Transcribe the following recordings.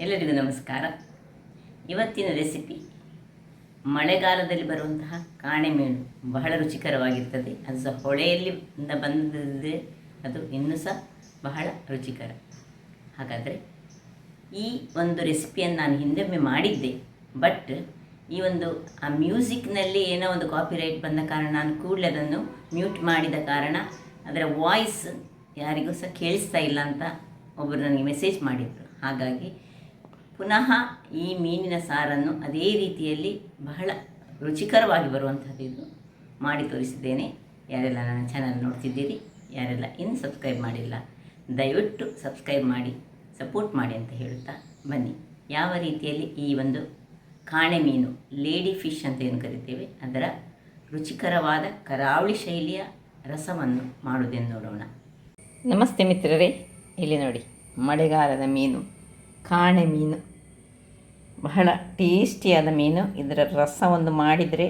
ಎಲ್ಲರಿಗೂ ನಮಸ್ಕಾರ. ಇವತ್ತಿನ ರೆಸಿಪಿ ಮಳೆಗಾಲದಲ್ಲಿ ಬರುವಂತಹ ಕಾಣೆಮೀನು ಬಹಳ ರುಚಿಕರವಾಗಿರ್ತದೆ. ಅದು ಸಹ ಹೊಳೆಯಲ್ಲಿಂದ ಬಂದಿದ್ದರೆ ಅದು ಇನ್ನೂ ಸಹ ಬಹಳ ರುಚಿಕರ. ಹಾಗಾದರೆ ಈ ಒಂದು ರೆಸಿಪಿಯನ್ನು ನಾನು ಹಿಂದೊಮ್ಮೆ ಮಾಡಿದ್ದೆ, ಬಟ್ ಈ ಒಂದು ಆ ಮ್ಯೂಸಿಕ್ನಲ್ಲಿ ಏನೋ ಒಂದು ಕಾಪಿರೈಟ್ ಬಂದ ಕಾರಣ ನಾನು ಕೂಡಲೇ ಅದನ್ನು ಮ್ಯೂಟ್ ಮಾಡಿದ ಕಾರಣ ಅದರ ವಾಯ್ಸ್ ಯಾರಿಗೂ ಸಹ ಕೇಳಿಸ್ತಾ ಇಲ್ಲ ಅಂತ ಒಬ್ಬರು ನನಗೆ ಮೆಸೇಜ್ ಮಾಡಿದರು. ಹಾಗಾಗಿ ಪುನಃ ಈ ಮೀನಿನ ಸಾರನ್ನು ಅದೇ ರೀತಿಯಲ್ಲಿ ಬಹಳ ರುಚಿಕರವಾಗಿ ಬರುವಂಥದ್ದು ಇದು ಮಾಡಿ ತೋರಿಸಿದ್ದೇನೆ. ಯಾರೆಲ್ಲ ನನ್ನ ಚಾನಲ್ ನೋಡ್ತಿದ್ದೀರಿ, ಯಾರೆಲ್ಲ ಇನ್ನು ಸಬ್ಸ್ಕ್ರೈಬ್ ಮಾಡಿಲ್ಲ, ದಯವಿಟ್ಟು ಸಬ್ಸ್ಕ್ರೈಬ್ ಮಾಡಿ ಸಪೋರ್ಟ್ ಮಾಡಿ ಅಂತ ಹೇಳುತ್ತಾ ಬನ್ನಿ. ಯಾವ ರೀತಿಯಲ್ಲಿ ಈ ಒಂದು ಕಾಣೆ ಮೀನು, ಲೇಡಿ ಫಿಶ್ ಅಂತ ಏನು ಕರಿತೇವೆ, ಅದರ ರುಚಿಕರವಾದ ಕರಾವಳಿ ಶೈಲಿಯ ರಸವನ್ನು ಮಾಡುವುದೆಂದು ನೋಡೋಣ. ನಮಸ್ತೆ ಮಿತ್ರರೇ, ಇಲ್ಲಿ ನೋಡಿ ಮಳೆಗಾಲದ ಮೀನು ಕಾಣೆ ಮೀನು, ಬಹಳ ಟೇಸ್ಟಿಯಾದ ಮೀನು. ಇದರ ರಸವನ್ನು ಮಾಡಿದರೆ,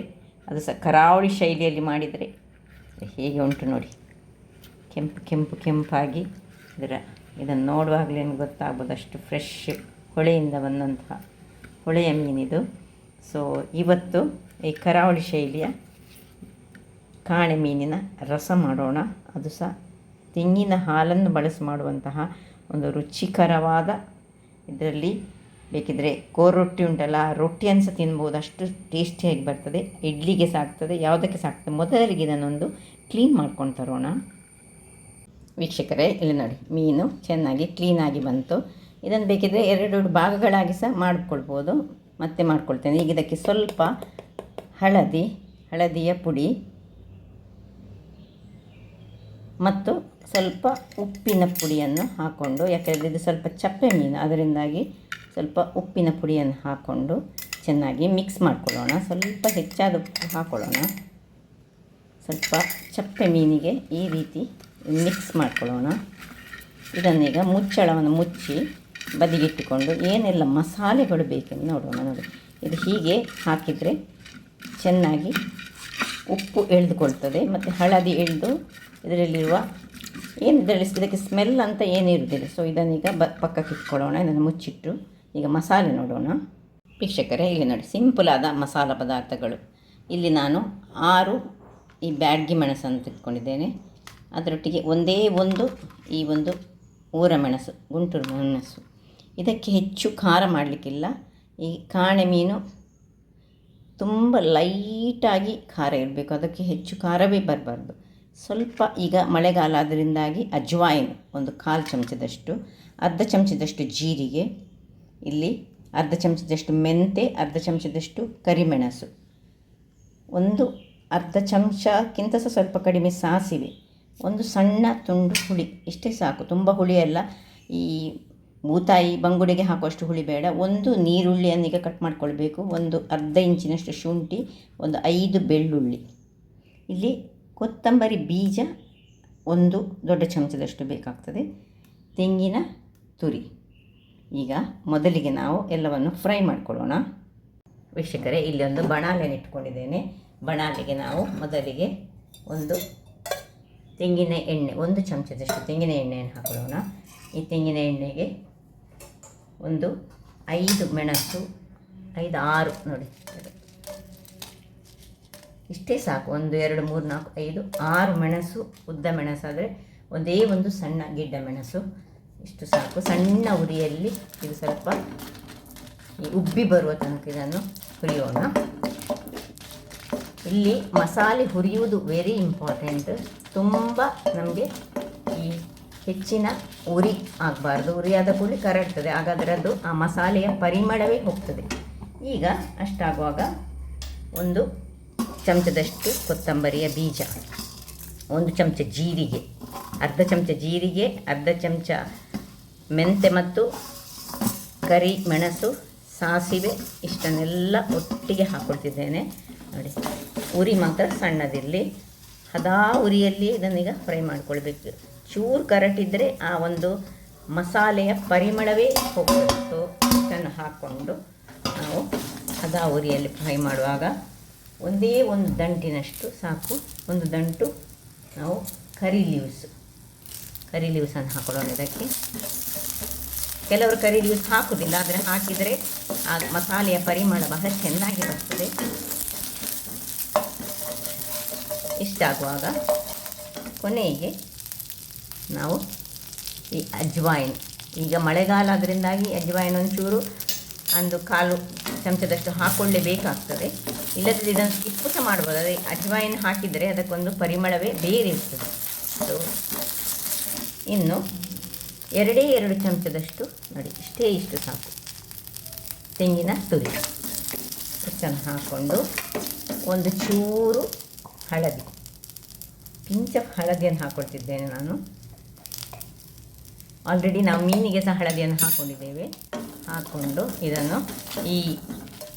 ಅದು ಸಹ ಕರಾವಳಿ ಶೈಲಿಯಲ್ಲಿ ಮಾಡಿದರೆ ಹೇಗೆ ಉಂಟು ನೋಡಿ. ಕೆಂಪಾಗಿ ಇದನ್ನು ನೋಡುವಾಗಲೇ ಗೊತ್ತಾಗ್ಬೋದು, ಅಷ್ಟು ಫ್ರೆಶ್ ಹೊಳೆಯಿಂದ ಬಂದಂತಹ ಹೊಳೆಯ ಮೀನಿದು. ಸೊ ಇವತ್ತು ಈ ಕರಾವಳಿ ಶೈಲಿಯ ಕಾಣೆ ಮೀನಿನ ರಸ ಮಾಡೋಣ. ಅದು ಸಹ ತೆಂಗಿನ ಹಾಲನ್ನು ಬಳಸಿ ಮಾಡುವಂತಹ ಒಂದು ರುಚಿಕರವಾದ, ಇದರಲ್ಲಿ ಬೇಕಿದ್ದರೆ ಕೋರೊಟ್ಟಿ ಉಂಟಲ್ಲ, ರೊಟ್ಟಿಯನ್ನು ಸಹ ತಿನ್ಬೋದು, ಅಷ್ಟು ಟೇಸ್ಟಿಯಾಗಿ ಬರ್ತದೆ. ಇಡ್ಲಿಗೆ ಸಾಕ್ತದೆ, ಯಾವುದಕ್ಕೆ ಸಾಕ್ತದೆ. ಮೊದಲಿಗೆ ಇದನ್ನೊಂದು ಕ್ಲೀನ್ ಮಾಡ್ಕೊಂಡು ತರೋಣ. ವೀಕ್ಷಕರೇ, ಇಲ್ಲಿ ನೋಡಿ ಮೀನು ಚೆನ್ನಾಗಿ ಕ್ಲೀನಾಗಿ ಬಂತು. ಇದನ್ನು ಬೇಕಿದ್ದರೆ 2 ಭಾಗಗಳಾಗಿ ಸಹ ಮಾಡಿಕೊಳ್ಬೋದು. ಮತ್ತೆ ಮಾಡ್ಕೊಳ್ತೇನೆ. ಈಗ ಇದಕ್ಕೆ ಸ್ವಲ್ಪ ಹಳದಿಯ ಪುಡಿ ಮತ್ತು ಸ್ವಲ್ಪ ಉಪ್ಪಿನ ಪುಡಿಯನ್ನು ಹಾಕ್ಕೊಂಡು, ಯಾಕೆಂದರೆ ಇದು ಸ್ವಲ್ಪ ಚಪ್ಪೆ ಮೀನು, ಅದರಿಂದಾಗಿ ಸ್ವಲ್ಪ ಉಪ್ಪಿನ ಪುಡಿಯನ್ನು ಹಾಕ್ಕೊಂಡು ಚೆನ್ನಾಗಿ ಮಿಕ್ಸ್ ಮಾಡ್ಕೊಳ್ಳೋಣ. ಸ್ವಲ್ಪ ಹೆಚ್ಚಾದ ಉಪ್ಪು ಹಾಕ್ಕೊಳ್ಳೋಣ. ಸ್ವಲ್ಪ ಚಪ್ಪೆ ಮೀನಿಗೆ ಈ ರೀತಿ ಮಿಕ್ಸ್ ಮಾಡ್ಕೊಳ್ಳೋಣ. ಇದನ್ನೀಗ ಮುಚ್ಚಳವನ್ನು ಮುಚ್ಚಿ ಬದಿಗಿಟ್ಟುಕೊಂಡು ಏನೆಲ್ಲ ಮಸಾಲೆಗಳು ಬೇಕೆಂದು ನೋಡೋಣ. ನೋಡಿ, ಇದು ಹೀಗೆ ಹಾಕಿದರೆ ಚೆನ್ನಾಗಿ ಉಪ್ಪು ಎಳೆದುಕೊಳ್ತದೆ ಮತ್ತು ಹಳದಿ ಎಳೆದು ಇದರಲ್ಲಿರುವ ಇದಕ್ಕೆ ಸ್ಮೆಲ್ ಅಂತ ಏನಿರುವುದಿಲ್ಲ. ಸೊ ಇದನ್ನೀಗ ಪಕ್ಕಕ್ಕೆ ಇಟ್ಕೊಳ್ಳೋಣ. ಇದನ್ನು ಮುಚ್ಚಿಟ್ಟು ಈಗ ಮಸಾಲೆ ನೋಡೋಣ. ವೀಕ್ಷಕರೇ, ಇಲ್ಲಿ ನೋಡಿ ಸಿಂಪಲಾದ ಮಸಾಲ ಪದಾರ್ಥಗಳು. ಇಲ್ಲಿ ನಾನು 6 ಈ ಬ್ಯಾಡಗಿ ಮೆಣಸನ್ನು ತೆಗೆದುಕೊಂಡಿದ್ದೇನೆ. ಅದರೊಟ್ಟಿಗೆ ಒಂದೇ ಒಂದು ಈ ಒಂದು ಊರಮೆಣಸು, ಗುಂಟೂರು ಮೆಣಸು. ಇದಕ್ಕೆ ಹೆಚ್ಚು ಖಾರ ಮಾಡಲಿಕ್ಕಿಲ್ಲ. ಈ ಕಾಣೆ ಮೀನು ತುಂಬ ಲೈಟಾಗಿ ಖಾರ ಇರಬೇಕು, ಅದಕ್ಕೆ ಹೆಚ್ಚು ಖಾರವೇ ಬರಬಾರ್ದು. ಸ್ವಲ್ಪ ಈಗ ಮಳೆಗಾಲ ಅದರಿಂದಾಗಿ ಅಜ್ವಾಯಿನ್ ಒಂದು 1/4 ಚಮಚದಷ್ಟು, ಅರ್ಧ ಚಮಚದಷ್ಟು ಜೀರಿಗೆ, ಇಲ್ಲಿ ಅರ್ಧ ಚಮಚದಷ್ಟು ಮೆಂತೆ, ಅರ್ಧ ಚಮಚದಷ್ಟು ಕರಿಮೆಣಸು, ಒಂದು ಅರ್ಧ ಚಮಚಕ್ಕಿಂತ ಸಹ ಸ್ವಲ್ಪ ಕಡಿಮೆ ಸಾಸಿವೆ, ಒಂದು ಸಣ್ಣ ತುಂಡು ಹುಳಿ. ಇಷ್ಟೇ ಸಾಕು, ತುಂಬ ಹುಳಿಯಲ್ಲ. ಈ ಬೂತಾಯಿ ಬಂಗುಡೆಗೆ ಹಾಕುವಷ್ಟು ಹುಳಿ ಬೇಡ. ಒಂದು ನೀರುಳ್ಳಿಯನ್ನೀಗ ಕಟ್ ಮಾಡ್ಕೊಳ್ಬೇಕು, ಒಂದು ಅರ್ಧ ಇಂಚಿನಷ್ಟು ಶುಂಠಿ, ಒಂದು 5 ಬೆಳ್ಳುಳ್ಳಿ, ಇಲ್ಲಿ ಕೊತ್ತಂಬರಿ ಬೀಜ ಒಂದು ದೊಡ್ಡ ಚಮಚದಷ್ಟು ಬೇಕಾಗ್ತದೆ, ತೆಂಗಿನ ತುರಿ. ಈಗ ಮೊದಲಿಗೆ ನಾವು ಎಲ್ಲವನ್ನು ಫ್ರೈ ಮಾಡ್ಕೊಳ್ಳೋಣ. ವೀಕ್ಷಕರೇ, ಇಲ್ಲಿ ಒಂದು ಬಣಾಲೆಯನ್ನು ಇಟ್ಕೊಂಡಿದ್ದೇನೆ. ಬಣಾಲೆಗೆ ನಾವು ಮೊದಲಿಗೆ ಒಂದು ತೆಂಗಿನ ಎಣ್ಣೆ, 1 ಚಮಚದಷ್ಟು ತೆಂಗಿನ ಎಣ್ಣೆಯನ್ನು ಹಾಕೊಳ್ಳೋಣ. ಈ ತೆಂಗಿನ ಎಣ್ಣೆಗೆ ಒಂದು 5 ಮೆಣಸು, 5 6 ನೋಡಿ, ಇಷ್ಟೇ ಸಾಕು. 1 2 3 4 5 6 ಮೆಣಸು, ಉದ್ದ ಮೆಣಸಾದರೆ ಒಂದೇ ಒಂದು ಸಣ್ಣ ಗಿಡ್ಡ ಮೆಣಸು, ಇಷ್ಟು ಸಾಕು. ಸಣ್ಣ ಉರಿಯಲ್ಲಿ ಇದು ಸ್ವಲ್ಪ ಈ ಉಬ್ಬಿ ಬರುವ ತನಕ ಇದನ್ನು ಹುರಿಯೋಣ. ಇಲ್ಲಿ ಮಸಾಲೆ ಹುರಿಯುವುದು ವೆರಿ ಇಂಪಾರ್ಟೆಂಟ್. ತುಂಬ ನಮಗೆ ಈ ಹೆಚ್ಚಿನ ಉರಿ ಆಗಬಾರ್ದು. ಉರಿಯಾದ ಕೂಡಲೇ ಕರಡ್ತದೆ, ಹಾಗಾದರೆ ಅದು ಆ ಮಸಾಲೆಯ ಪರಿಮಳವೇ ಹೋಗ್ತದೆ. ಈಗ ಅಷ್ಟಾಗುವಾಗ 1 ಚಮಚದಷ್ಟು ಕೊತ್ತಂಬರಿಯ ಬೀಜ, 1 ಚಮಚ ಜೀರಿಗೆ, ಅರ್ಧ ಚಮಚ ಜೀರಿಗೆ, ಅರ್ಧ ಚಮಚ ಮೆಂತೆ ಮತ್ತು ಕರಿ ಮೆಣಸು, ಸಾಸಿವೆ, ಇಷ್ಟನ್ನೆಲ್ಲ ಒಟ್ಟಿಗೆ ಹಾಕ್ಕೊಳ್ತಿದ್ದೇನೆ. ನೋಡಿ, ಉರಿ ಮಾತ್ರ ಸಣ್ಣದಿರಲಿ. ಹದಾ ಉರಿಯಲ್ಲಿ ಇದನ್ನೀಗ ಫ್ರೈ ಮಾಡ್ಕೊಳ್ಬೇಕು. ಚೂರು ಕರಟಿದ್ದರೆ ಆ ಒಂದು ಮಸಾಲೆಯ ಪರಿಮಳವೇ ಹೋಗ್ತದೆ. ಸೊ ಇಷ್ಟನ್ನು ಹಾಕ್ಕೊಂಡು ನಾವು ಹದಾ ಉರಿಯಲ್ಲಿ ಫ್ರೈ ಮಾಡುವಾಗ ಒಂದೇ ಒಂದು ದಂಟಿನಷ್ಟು ಸಾಕು. ಒಂದು ದಂಟು ನಾವು ಕರಿ ಲೀವ್ಸನ್ನು ಹಾಕೊಳ್ಳೋಣ. ಇದಕ್ಕೆ ಕೆಲವರು ಕರಿ ಲೀವ್ಸ್ ಹಾಕೋದಿಲ್ಲ, ಆದರೆ ಹಾಕಿದರೆ ಆ ಮಸಾಲೆಯ ಪರಿಮಳ ಬಹಳ ಚೆನ್ನಾಗಿ ಬರ್ತದೆ. ಇಷ್ಟ ಆಗುವಾಗ ಕೊನೆಗೆ ನಾವು ಈ ಅಜ್ವಾಯಿನ್, ಈಗ ಮಳೆಗಾಲ ಅದರಿಂದಾಗಿ ಅಜ್ವಾಯಿನ್ ಒಂಚೂರು ಒಂದು 1/4 ಚಮಚದಷ್ಟು ಹಾಕ್ಕೊಳ್ಳೇಬೇಕಾಗ್ತದೆ. ಇಲ್ಲದ್ರೆ ಇದನ್ನು ಸ್ಕಿಪ್ ಸಹ ಮಾಡ್ಬೋದು. ಅದೇ ಅಜ್ವಾಯಿನ್ ಹಾಕಿದರೆ ಅದಕ್ಕೊಂದು ಪರಿಮಳವೇ ಬೇರೆ ಇರ್ತದೆ. ಸೊ ಇನ್ನು 2 ಚಮಚದಷ್ಟು ನೋಡಿ, ಇಷ್ಟು ಸಾಕು ತೆಂಗಿನ ತುರಿ ಇಷ್ಟನ್ನು ಹಾಕ್ಕೊಂಡು ಒಂದು ಚೂರು ಹಳದಿ, ಪಿಂಚ್ ಆಫ್ ಹಳದಿಯನ್ನು ಹಾಕ್ಕೊಳ್ತಿದ್ದೇನೆ ನಾನು. ಆಲ್ರೆಡಿ ನಾವು ಮೀನಿಗೆ ಸಹ ಹಳದಿಯನ್ನು ಹಾಕ್ಕೊಂಡಿದ್ದೇವೆ. ಹಾಕ್ಕೊಂಡು ಇದನ್ನು ಈ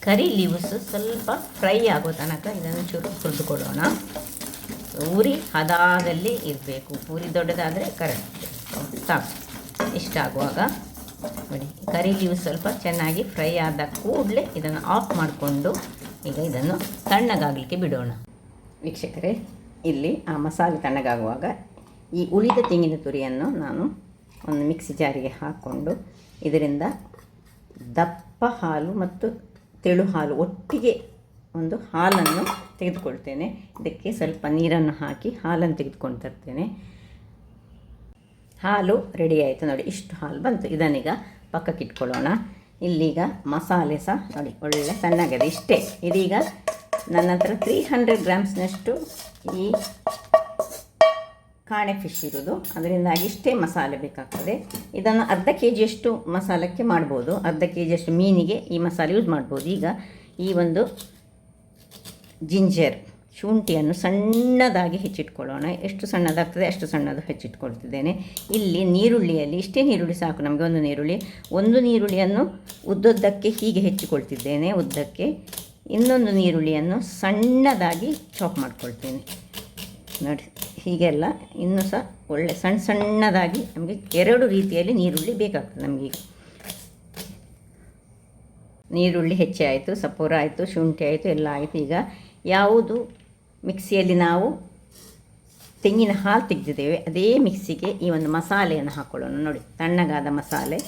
ಕರಿ ಲೀವ್ಸ್ ಸ್ವಲ್ಪ ಫ್ರೈ ಆಗೋ ತನಕ ಇದನ್ನು ಚೂರು ಹುರಿದುಕೊಳ್ಳೋಣ. ಉರಿ ಹದದಲ್ಲಿ ಇರಬೇಕು, ಪೂರಿ ದೊಡ್ಡದಾದರೆ ಕರೆಕ್ಟ್ ಸಾಕು. ಇಷ್ಟ ಆಗುವಾಗ ನೋಡಿ, ಕರಿ ಲೀವ್ಸ್ ಸ್ವಲ್ಪ ಚೆನ್ನಾಗಿ ಫ್ರೈ ಆದ ಕೂಡಲೇ ಇದನ್ನು ಆಫ್ ಮಾಡಿಕೊಂಡು ಈಗ ಇದನ್ನು ತಣ್ಣಗಾಗಲಿಕ್ಕೆ ಬಿಡೋಣ. ವೀಕ್ಷಕರೇ, ಇಲ್ಲಿ ಆ ಮಸಾಲೆ ತಣ್ಣಗಾಗುವಾಗ ಈ ಉಳಿದ ತೆಂಗಿನ ತುರಿಯನ್ನು ನಾನು ಒಂದು ಮಿಕ್ಸಿ ಜಾರಿಗೆ ಹಾಕ್ಕೊಂಡು ಇದರಿಂದ ದಪ್ಪ ಹಾಲು ಮತ್ತು ತೆಳು ಹಾಲು ಒಟ್ಟಿಗೆ ಒಂದು ಹಾಲನ್ನು ತೆಗೆದುಕೊಳ್ತೇನೆ. ಇದಕ್ಕೆ ಸ್ವಲ್ಪ ನೀರನ್ನು ಹಾಕಿ ಹಾಲನ್ನು ತೆಗೆದುಕೊಂಡು ತರ್ತೇನೆ. ಹಾಲು ರೆಡಿ ಆಯಿತು ನೋಡಿ, ಇಷ್ಟು ಹಾಲು ಬಂತು. ಇದನ್ನೀಗ ಪಕ್ಕಕ್ಕೆ ಇಟ್ಕೊಳ್ಳೋಣ. ಇಲ್ಲೀಗ ಮಸಾಲೆ ಸಹ ನೋಡಿ ಒಳ್ಳೆ ತಣ್ಣಗಿದೆ. ಇಷ್ಟೇ, ಇದೀಗ ನನ್ನ ಹತ್ರ 300 ಗ್ರಾಮ್ಸ್ನಷ್ಟು ಈ ಕಾಣೆ ಫಿಶ್ ಇರೋದು, ಅದರಿಂದಾಗಿ ಇಷ್ಟೇ ಮಸಾಲೆ ಬೇಕಾಗ್ತದೆ. ಇದನ್ನು ಅರ್ಧ kg ಮಸಾಲಕ್ಕೆ ಮಾಡ್ಬೋದು, ಅರ್ಧ kg ಮೀನಿಗೆ ಈ ಮಸಾಲೆ ಯೂಸ್ ಮಾಡ್ಬೋದು. ಈಗ ಈ ಒಂದು ಜಿಂಜರ್ ಶುಂಠಿಯನ್ನು ಸಣ್ಣದಾಗಿ ಹೆಚ್ಚಿಟ್ಕೊಳ್ಳೋಣ. ಎಷ್ಟು ಸಣ್ಣದಾಗ್ತದೆ ಅಷ್ಟು ಸಣ್ಣದು ಹೆಚ್ಚಿಟ್ಕೊಳ್ತಿದ್ದೇನೆ. ಇಲ್ಲಿ ನೀರುಳ್ಳಿಯಲ್ಲಿ ಇಷ್ಟೇ ನೀರುಳ್ಳಿ ಸಾಕು ನಮಗೆ, ಒಂದು ನೀರುಳ್ಳಿಯನ್ನು ಉದ್ದುದ್ದಕ್ಕೆ ಹೀಗೆ ಹೆಚ್ಚಿಕೊಳ್ತಿದ್ದೇನೆ. ಉದ್ದಕ್ಕೆ ಇನ್ನೊಂದು ನೀರುಳ್ಳಿಯನ್ನು ಸಣ್ಣದಾಗಿ ಚಾಪ್ ಮಾಡ್ಕೊಳ್ತೇನೆ ನೋಡಿ. ಹೀಗೆಲ್ಲ ಇನ್ನೂ ಸಹ ಒಳ್ಳೆ ಸಣ್ಣದಾಗಿ ನಮಗೆ 2 ರೀತಿಯಲ್ಲಿ ನೀರುಳ್ಳಿ ಬೇಕಾಗ್ತದೆ ನಮಗೀಗ. ನೀರುಳ್ಳಿ ಹೆಚ್ಚೆ ಆಯಿತು, ಸಪೋರ ಆಯಿತು, ಶುಂಠಿ ಆಯಿತು, ಎಲ್ಲ ಆಯಿತು. ಈಗ ಯಾವುದು ಮಿಕ್ಸಿಯಲ್ಲಿ ನಾವು ತೆಂಗಿನ ಹಾಲು ತೆಗೆದಿದ್ದೇವೆ ಅದೇ ಮಿಕ್ಸಿಗೆ ಈ ಒಂದು ಮಸಾಲೆಯನ್ನು ಹಾಕ್ಕೊಳ್ಳೋಣ. ನೋಡಿ, ತಣ್ಣಗಾದ ಮಸಾಲೆ,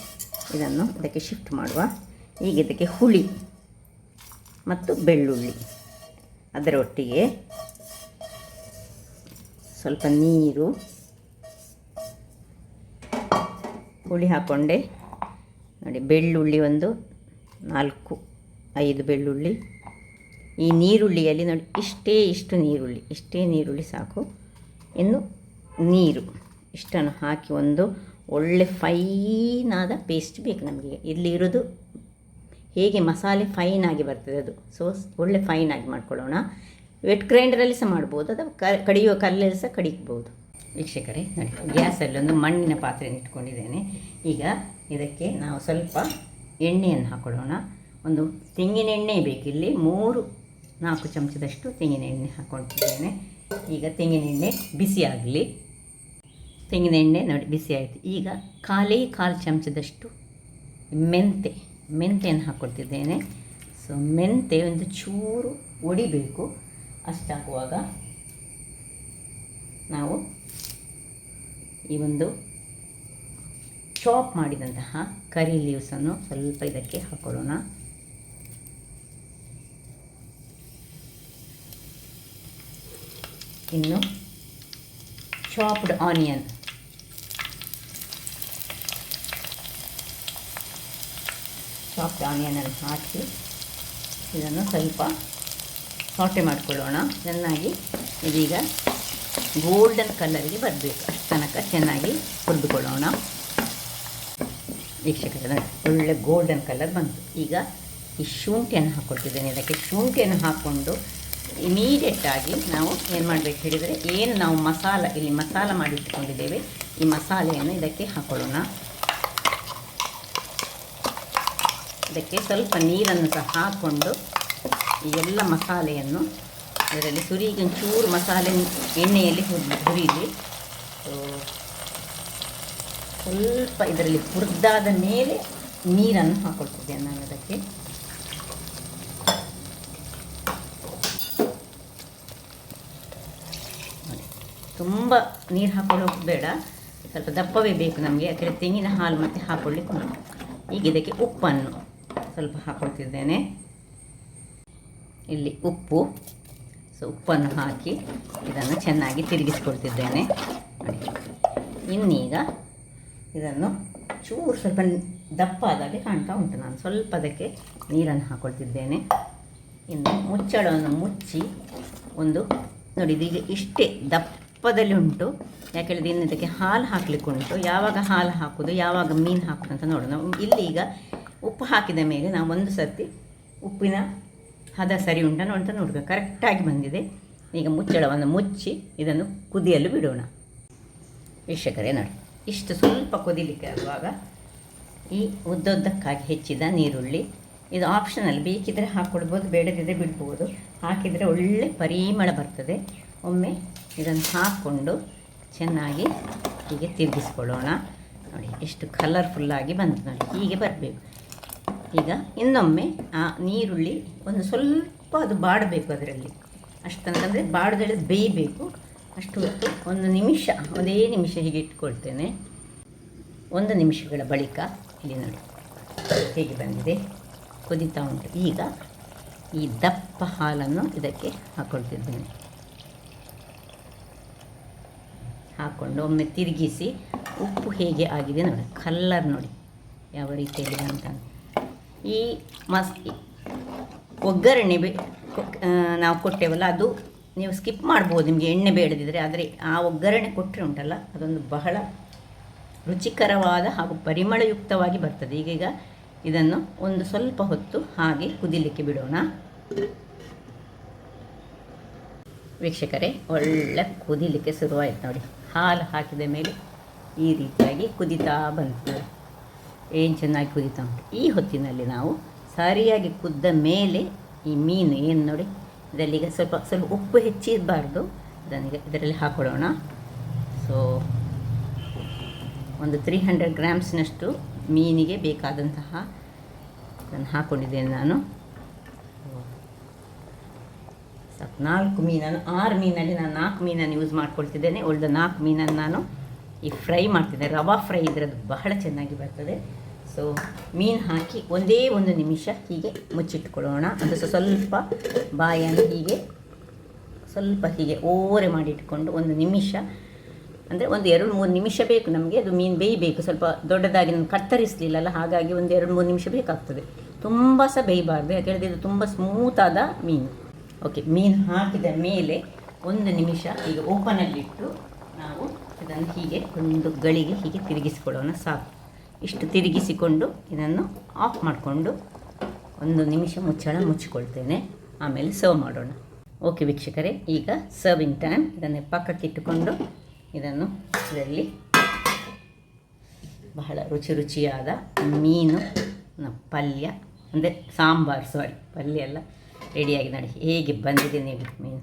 ಇದನ್ನು ಇದಕ್ಕೆ ಶಿಫ್ಟ್ ಮಾಡುವ. ಈಗ ಇದಕ್ಕೆ ಹುಳಿ ಮತ್ತು ಬೆಳ್ಳುಳ್ಳಿ, ಅದರ ಒಟ್ಟಿಗೆ ಸ್ವಲ್ಪ ನೀರು, ಹುಳಿ ಹಾಕ್ಕೊಂಡೆ ನೋಡಿ. ಬೆಳ್ಳುಳ್ಳಿ ಒಂದು 4-5 ಬೆಳ್ಳುಳ್ಳಿ. ಈ ನೀರುಳ್ಳಿಯಲ್ಲಿ ನೋಡಿ ಇಷ್ಟೇ ನೀರುಳ್ಳಿ ಸಾಕು. ಇನ್ನು ನೀರು ಇಷ್ಟನ್ನು ಹಾಕಿ ಒಂದು ಒಳ್ಳೆ ಫೈನಾದ ಪೇಸ್ಟ್ ಬೇಕು ನಮಗೆ. ಇಲ್ಲಿ ಇರೋದು ಹೇಗೆ ಮಸಾಲೆ ಫೈನಾಗಿ ಬರ್ತದೆ ಅದು. ಸೊ ಒಳ್ಳೆ ಫೈನಾಗಿ ಮಾಡ್ಕೊಳ್ಳೋಣ. ವೆಟ್ ಗ್ರೈಂಡರಲ್ಲಿ ಸಹ ಮಾಡ್ಬೋದು, ಅಥವಾ ಕಡಿಯುವ ಕಲ್ಲಲ್ಲಿ ಸಹ ಕಡಿಬೋದು. ವೀಕ್ಷಕರೇ ನೋಡಿ, ಗ್ಯಾಸಲ್ಲಿ ಒಂದು ಮಣ್ಣಿನ ಪಾತ್ರೆಯನ್ನು ಇಟ್ಕೊಂಡಿದ್ದೇನೆ. ಈಗ ಇದಕ್ಕೆ ನಾವು ಸ್ವಲ್ಪ ಎಣ್ಣೆಯನ್ನು ಹಾಕೊಳ್ಳೋಣ. ಒಂದು ತೆಂಗಿನ ಎಣ್ಣೆ ಬೇಕು. ಇಲ್ಲಿ 3-4 ಚಮಚದಷ್ಟು ತೆಂಗಿನ ಎಣ್ಣೆ ಹಾಕ್ಕೊಳ್ತಿದ್ದೇನೆ. ಈಗ ತೆಂಗಿನ ಎಣ್ಣೆ ಬಿಸಿ ಆಗಲಿ. ತೆಂಗಿನ ಎಣ್ಣೆ ನೋಡಿ ಬಿಸಿ ಆಯಿತು. ಈಗ 1/4 ಚಮಚದಷ್ಟು ಮೆಂತೆಯನ್ನು ಹಾಕ್ಕೊಳ್ತಿದ್ದೇನೆ. ಸೊ ಮೆಂತೆ ಒಂದು ಚೂರು ಒಡಿಬೇಕು. ಅಷ್ಟಾಗುವಾಗ ನಾವು ಈ ಒಂದು ಚಾಪ್ ಮಾಡಿದಂತಹ ಕರಿ ಲೀವ್ಸನ್ನು ಸ್ವಲ್ಪ ಇದಕ್ಕೆ ಹಾಕೊಳ್ಳೋಣ. ಇನ್ನು ಚಾಪ್ಡ್ ಆನಿಯನ್, ಆನಿಯನನ್ನು ಹಾಕಿ ಇದನ್ನು ಸ್ವಲ್ಪ ಸಾಟೆ ಮಾಡಿಕೊಳ್ಳೋಣ ಚೆನ್ನಾಗಿ. ಇದೀಗ ಗೋಲ್ಡನ್ ಕಲರಿಗೆ ಬರಬೇಕು, ಅಷ್ಟು ತನಕ ಚೆನ್ನಾಗಿ ಹುರಿದುಕೊಳ್ಳೋಣ. ವೀಕ್ಷಕರೇ, ಒಳ್ಳೆ ಗೋಲ್ಡನ್ ಕಲರ್ ಬಂತು. ಈಗ ಈ ಶುಂಠಿಯನ್ನು ಹಾಕ್ಕೊಳ್ತಿದ್ದೇನೆ. ಇದಕ್ಕೆ ಶುಂಠಿಯನ್ನು ಹಾಕ್ಕೊಂಡು ಇಮಿಡಿಯೇಟಾಗಿ ನಾವು ಏನು ಮಾಡಬೇಕು ಹೇಳಿದರೆ, ಏನು ನಾವು ಇಲ್ಲಿ ಮಸಾಲ ಮಾಡಿಟ್ಕೊಂಡಿದ್ದೇವೆ, ಈ ಮಸಾಲೆಯನ್ನು ಇದಕ್ಕೆ ಹಾಕ್ಕೊಳ್ಳೋಣ. ಇದಕ್ಕೆ ಸ್ವಲ್ಪ ನೀರನ್ನು ಸಹ ಹಾಕ್ಕೊಂಡು ಈ ಎಲ್ಲ ಮಸಾಲೆಯನ್ನು ಅದರಲ್ಲಿ ಸುರಿಗೆ ಒಂಚೂರು ಮಸಾಲೆ ಎಣ್ಣೆಯಲ್ಲಿ ಹುರಿದು ಸ್ವಲ್ಪ ಇದರಲ್ಲಿ ಹುರಿದಾದ ಮೇಲೆ ನೀರನ್ನು ಹಾಕ್ಕೊಳ್ತಿದ್ದೇನೆ ನಾನು ಅದಕ್ಕೆ. ತುಂಬ ನೀರು ಹಾಕೊಳ್ಳೋದು ಬೇಡ, ಸ್ವಲ್ಪ ದಪ್ಪವೇ ಬೇಕು ನಮಗೆ, ಯಾಕೆಂದರೆ ತೆಂಗಿನ ಹಾಲು ಮತ್ತು ಹಾಕ್ಕೊಳ್ಳಿಕ್ಕೆ ಉಂಟು. ಈಗ ಇದಕ್ಕೆ ಉಪ್ಪನ್ನು ಸ್ವಲ್ಪ ಹಾಕ್ಕೊಳ್ತಿದ್ದೇನೆ. ಇಲ್ಲಿ ಉಪ್ಪು, ಸೊ ಉಪ್ಪನ್ನು ಹಾಕಿ ಇದನ್ನು ಚೆನ್ನಾಗಿ ತಿರುಗಿಸ್ಕೊಳ್ತಿದ್ದೇನೆ. ಇನ್ನೀಗ ಇದನ್ನು ಚೂರು ಸ್ವಲ್ಪ ದಪ್ಪ ಆದಾಗೆ ಕಾಣ್ತಾ ಉಂಟು. ನಾನು ಸ್ವಲ್ಪ ಅದಕ್ಕೆ ನೀರನ್ನು ಹಾಕ್ಕೊಳ್ತಿದ್ದೇನೆ. ಇನ್ನು ಮುಚ್ಚಳವನ್ನು ಮುಚ್ಚಿ ಒಂದು ನೋಡಿ, ಇದೀಗ ಇಷ್ಟೇ ದಪ್ಪದಲ್ಲಿ ಉಂಟು. ಯಾಕೆ ಹೇಳಿದ್ರೆ ಇನ್ನು ಇದಕ್ಕೆ ಹಾಲು ಹಾಕಲಿಕ್ಕೆ ಉಂಟು. ಯಾವಾಗ ಹಾಲು ಹಾಕೋದು, ಯಾವಾಗ ಮೀನು ಹಾಕೋದು ಅಂತ ನೋಡೋಣ. ಇಲ್ಲಿ ಈಗ ಉಪ್ಪು ಹಾಕಿದ ಮೇಲೆ ನಾವು ಒಂದು ಸರ್ತಿ ಉಪ್ಪಿನ ಹದ ಸರಿ ಉಂಟು ಅಂತ ನೋಡಬೇಕು. ಕರೆಕ್ಟಾಗಿ ಬಂದಿದೆ. ಈಗ ಮುಚ್ಚಳವನ್ನು ಮುಚ್ಚಿ ಇದನ್ನು ಕುದಿಯಲು ಬಿಡೋಣ. ವೀಕ್ಷಕರೇ ನೋಡಿ, ಇಷ್ಟು ಸ್ವಲ್ಪ ಕುದಿಲಿಕ್ಕೆ ಆಗುವಾಗ ಈ ಉದ್ದಕ್ಕಾಗಿ ಹೆಚ್ಚಿದ ನೀರುಳ್ಳಿ, ಇದು ಆಪ್ಷನಲ್, ಬೇಕಿದ್ದರೆ ಹಾಕ್ಕೊಳ್ಬೋದು, ಬೇಡದಿದ್ದರೆ ಬಿಡ್ಬೋದು. ಹಾಕಿದರೆ ಒಳ್ಳೆ ಪರಿಮಳ ಬರ್ತದೆ. ಒಮ್ಮೆ ಇದನ್ನು ಹಾಕ್ಕೊಂಡು ಚೆನ್ನಾಗಿ ಹೀಗೆ ತಿರುಗಿಸ್ಕೊಳ್ಳೋಣ. ನೋಡಿ ಎಷ್ಟು ಕಲರ್ಫುಲ್ಲಾಗಿ ಬಂತು ನೋಡಿ, ಹೀಗೆ ಬರಬೇಕು. ಈಗ ಇನ್ನೊಮ್ಮೆ ಆ ನೀರುಳ್ಳಿ ಒಂದು ಸ್ವಲ್ಪ ಅದು ಬಾಡಬೇಕು, ಅದರಲ್ಲಿ ಅಷ್ಟಂತಂದರೆ ಬಾಡದೆಳೆ ಬೇಯಬೇಕು. ಅಷ್ಟು ಹೊತ್ತು ಒಂದು ನಿಮಿಷ, ಒಂದೇ ನಿಮಿಷ ಹೀಗೆ ಇಟ್ಕೊಳ್ತೇನೆ. 1 ನಿಮಿಷಗಳ ಬಳಿಕ ಇಲ್ಲಿ ನೋಡಿ ಹೇಗೆ ಬಂದಿದೆ, ಕುದೀತಾ ಉಂಟು. ಈಗ ಈ ದಪ್ಪ ಹಾಲನ್ನು ಇದಕ್ಕೆ ಹಾಕ್ಕೊಳ್ತಿದ್ದೇನೆ. ಹಾಕ್ಕೊಂಡು ಒಮ್ಮೆ ತಿರುಗಿಸಿ ಉಪ್ಪು ಹೇಗೆ ಆಗಿದೆ ನೋಡಿ, ಕಲ್ಲರ್ ನೋಡಿ ಯಾವ ರೀತಿಯಲ್ಲಿ ಅಂತ. ಈ ಒಗ್ಗರಣೆ ನಾವು ಕೊಟ್ಟೇವಲ್ಲ, ಅದು ನೀವು ಸ್ಕಿಪ್ ಮಾಡ್ಬೋದು ನಿಮಗೆ ಎಣ್ಣೆ ಬೇಡದಿದ್ದರೆ. ಆದರೆ ಆ ಒಗ್ಗರಣೆ ಕೊಟ್ಟರೆ ಉಂಟಲ್ಲ, ಅದೊಂದು ಬಹಳ ರುಚಿಕರವಾದ ಹಾಗೂ ಪರಿಮಳಯುಕ್ತವಾಗಿ ಬರ್ತದೆ. ಈಗೀಗ ಇದನ್ನು ಒಂದು ಸ್ವಲ್ಪ ಹೊತ್ತು ಹಾಗೆ ಕುದಿಲಿಕ್ಕೆ ಬಿಡೋಣ. ವೀಕ್ಷಕರೇ, ಒಳ್ಳೆ ಕುದಿಲಿಕ್ಕೆ ಶುರುವಾಯಿತು ನೋಡಿ. ಹಾಲು ಹಾಕಿದ ಮೇಲೆ ಈ ರೀತಿಯಾಗಿ ಕುದೀತಾ ಬಂತು. ಏನು ಚೆನ್ನಾಗಿ ಕುದೀತಾ ಉಂಟು. ಈ ಹೊತ್ತಿನಲ್ಲಿ ನಾವು ಸರಿಯಾಗಿ ಕುದ್ದ ಮೇಲೆ ಈ ಮೀನು ಏನು ನೋಡಿ, ಇದರಲ್ಲೀಗ ಸ್ವಲ್ಪ ಉಪ್ಪು ಹೆಚ್ಚಿರಬಾರ್ದು, ಇದನ್ನೀಗ ಇದರಲ್ಲಿ ಹಾಕೊಳ್ಳೋಣ. ಸೊ ಒಂದು 300 ಗ್ರಾಮ್ಸ್ನಷ್ಟು ಮೀನಿಗೆ ಬೇಕಾದಂತಹ ಅದನ್ನು ಹಾಕ್ಕೊಂಡಿದ್ದೇನೆ ನಾನು. 4 ಮೀನನ್ನು, 6 ಮೀನಲ್ಲಿ ನಾನು 4 ಮೀನನ್ನು ಯೂಸ್ ಮಾಡ್ಕೊಳ್ತಿದ್ದೇನೆ. ಉಳಿದ 4 ಮೀನನ್ನು ನಾನು ಈ ಫ್ರೈ ಮಾಡ್ತಿದ್ದೆ. ರವಾ ಫ್ರೈ ಇದ್ರದ್ದು ಬಹಳ ಚೆನ್ನಾಗಿ ಬರ್ತದೆ. ಸೊ ಮೀನು ಹಾಕಿ ಒಂದೇ ಒಂದು ನಿಮಿಷ ಹೀಗೆ ಮುಚ್ಚಿಟ್ಕೊಳ್ಳೋಣ. ಅದು ಸ್ವಲ್ಪ ಬಾಯನ್ನು ಹೀಗೆ ಸ್ವಲ್ಪ ಹೀಗೆ ಓರೆ ಮಾಡಿಟ್ಕೊಂಡು ಒಂದು ನಿಮಿಷ, ಅಂದರೆ ಒಂದು 2-3 ನಿಮಿಷ ಬೇಕು ನಮಗೆ. ಅದು ಮೀನು ಬೇಯಬೇಕು. ಸ್ವಲ್ಪ ದೊಡ್ಡದಾಗಿ ನಾನು ಕತ್ತರಿಸಲಿಲ್ಲಲ್ಲ, ಹಾಗಾಗಿ ಒಂದು 2-3 ನಿಮಿಷ ಬೇಕಾಗ್ತದೆ. ತುಂಬ ಸಹ ಬೇಯಬಾರ್ದು, ಯಾಕೆ ಹೇಳಿದ್ರೆ ಇದು ತುಂಬ ಸ್ಮೂತಾದ ಮೀನು. ಓಕೆ, ಮೀನು ಹಾಕಿದ ಮೇಲೆ 1 ನಿಮಿಷ ಈಗ ಓಪನಲ್ಲಿಟ್ಟು ನಾವು ಇದನ್ನು ಹೀಗೆ ಒಂದು ಗಳಿಗೆ ಹೀಗೆ ತಿರುಗಿಸಿಕೊಳ್ಳೋಣ. ಸಾಕು, ಇಷ್ಟು ತಿರುಗಿಸಿಕೊಂಡು ಇದನ್ನು ಆಫ್ ಮಾಡಿಕೊಂಡು 1 ನಿಮಿಷ ಮುಚ್ಚಿಕೊಳ್ತೇನೆ. ಆಮೇಲೆ ಸರ್ವ್ ಮಾಡೋಣ. ಓಕೆ ವೀಕ್ಷಕರೇ, ಈಗ ಸರ್ವಿಂಗ್ ಟೈಮ್. ಇದನ್ನು ಪಕ್ಕಕ್ಕಿಟ್ಟುಕೊಂಡು ಇದನ್ನು ಇದರಲ್ಲಿ ಬಹಳ ರುಚಿಯಾದ ಮೀನು ಪಲ್ಯ, ಅಂದರೆ ಸಾಂಬಾರು, ಪಲ್ಯ ಎಲ್ಲ ರೆಡಿಯಾಗಿ ನೋಡಿ ಹೇಗೆ ಬಂದಿದೆ ನೀವು ಮೀನು.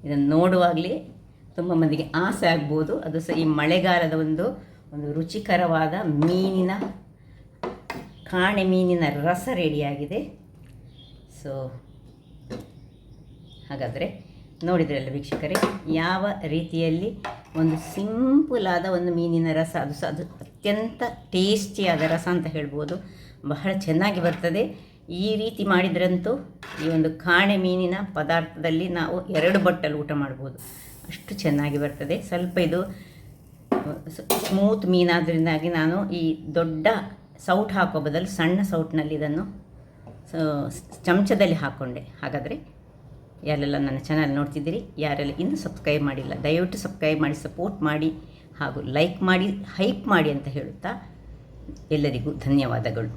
ಇದನ್ನು ನೋಡುವಾಗಲೇ ತುಂಬ ಮಂದಿಗೆ ಆಸೆ ಆಗ್ಬೋದು. ಅದು ಸಹ ಈ ಮಳೆಗಾಲದ ಒಂದು ರುಚಿಕರವಾದ ಕಾಣೆ ಮೀನಿನ ರಸ ರೆಡಿಯಾಗಿದೆ. ಸೊ ಹಾಗಾದರೆ ನೋಡಿದ್ರಲ್ಲ ವೀಕ್ಷಕರೇ, ಯಾವ ರೀತಿಯಲ್ಲಿ ಒಂದು ಸಿಂಪಲಾದ ಒಂದು ಮೀನಿನ ರಸ, ಅದು ಅತ್ಯಂತ ಟೇಸ್ಟಿಯಾದ ರಸ ಅಂತ ಹೇಳ್ಬೋದು. ಬಹಳ ಚೆನ್ನಾಗಿ ಬರ್ತದೆ. ಈ ರೀತಿ ಮಾಡಿದ್ರಂತೂ ಈ ಒಂದು ಕಾಣೆ ಮೀನಿನ ಪದಾರ್ಥದಲ್ಲಿ ನಾವು 2 ಬಟ್ಟಲು ಊಟ ಮಾಡ್ಬೋದು, ಅಷ್ಟು ಚೆನ್ನಾಗಿ ಬರ್ತದೆ. ಸ್ವಲ್ಪ ಇದು ಸ್ಮೂತ್ ಮೀನಾದ್ರಿಂದಾಗಿ ನಾನು ಈ ದೊಡ್ಡ ಸೌಟ್ ಹಾಕೋ ಬದಲು ಸಣ್ಣ ಸೌಟ್ನಲ್ಲಿ ಇದನ್ನು ಚಮಚದಲ್ಲಿ ಹಾಕ್ಕೊಂಡೆ. ಹಾಗಾದರೆ ಯಾರೆಲ್ಲ ನನ್ನ ಚಾನಲ್ ನೋಡ್ತಿದ್ದೀರಿ, ಯಾರೆಲ್ಲ ಇನ್ನೂ ಸಬ್ಸ್ಕ್ರೈಬ್ ಮಾಡಿಲ್ಲ, ದಯವಿಟ್ಟು ಸಬ್ಸ್ಕ್ರೈಬ್ ಮಾಡಿ, ಸಪೋರ್ಟ್ ಮಾಡಿ ಹಾಗೂ ಲೈಕ್ ಮಾಡಿ, ಹೈಪ್ ಮಾಡಿ ಅಂತ ಹೇಳುತ್ತಾ ಎಲ್ಲರಿಗೂ ಧನ್ಯವಾದಗಳು.